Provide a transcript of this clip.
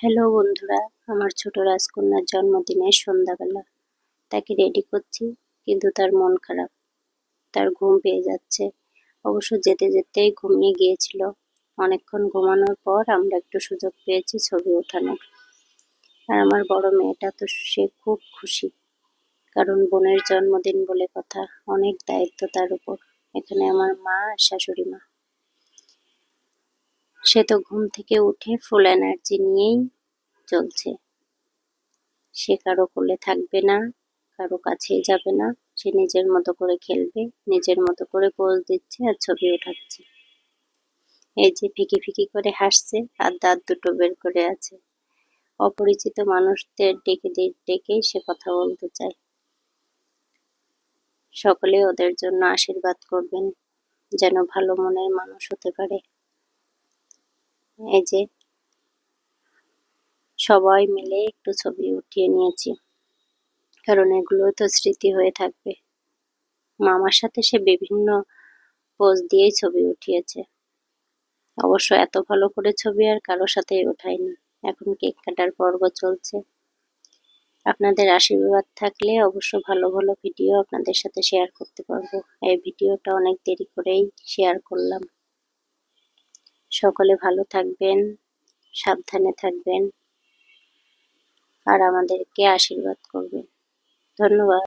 Hello বন্ধুরা, আমার ছোট রাজকন্যার জন্মদিনের সন্ধ্যাবেলা। তাকে রেডি করছি, কিন্তু তার মন খারাপ। তার ঘুম পেয়ে যাচ্ছে। অবশ্য যেতে যেতেই ঘুমিয়ে গিয়েছিল। অনেকক্ষণ ঘুমানোর পর আমরা একটু সুযোগ পেয়েছি ছবি ওঠানোর। আর আমার বড় মেয়েটা তো সে খুব খুশি, কারণ বোনের জন্মদিন বলে কথা, অনেক দায়িত্ব তার উপর। এখানে আমার মা আর শাশুড়ি মা। সে তো ঘুম থেকে উঠে ফুল এনার্জি নিয়েই চলছে। সে কারো কোলে থাকবে না, কারো কাছেই যাবে না। সে নিজের মতো করে খেলবে, নিজের মতো করে পোজ দিচ্ছে আর ছবি ওঠাচ্ছে। এই যে ফিকি ফিকি করে হাসছে আর দাঁত দুটো বের করে আছে। অপরিচিত মানুষদের ডেকেই সে কথা বলতে চায়। সকলে ওদের জন্য আশীর্বাদ করবেন, যেন ভালো মনের মানুষ হতে পারে। এই যে সবাই মিলে একটু ছবি উঠিয়ে নিয়েছি, কারণ এগুলো তো স্মৃতি হয়ে থাকবে। মামার সাথে সে বিভিন্ন পোজ দিয়েই ছবি উঠিয়েছে। অবশ্য এত ভালো করে ছবি আর কারো সাথেই ওঠায়নি। এখন কেক কাটার পর্ব চলছে। আপনাদের আশীর্বাদ থাকলে অবশ্য ভালো ভালো ভিডিও আপনাদের সাথে শেয়ার করতে পারবো। এই ভিডিওটা অনেক দেরি করেই শেয়ার করলাম। সকলে ভালো থাকবেন, সাবধানে থাকবেন আর আমাদেরকে আশীর্বাদ করবেন। ধন্যবাদ।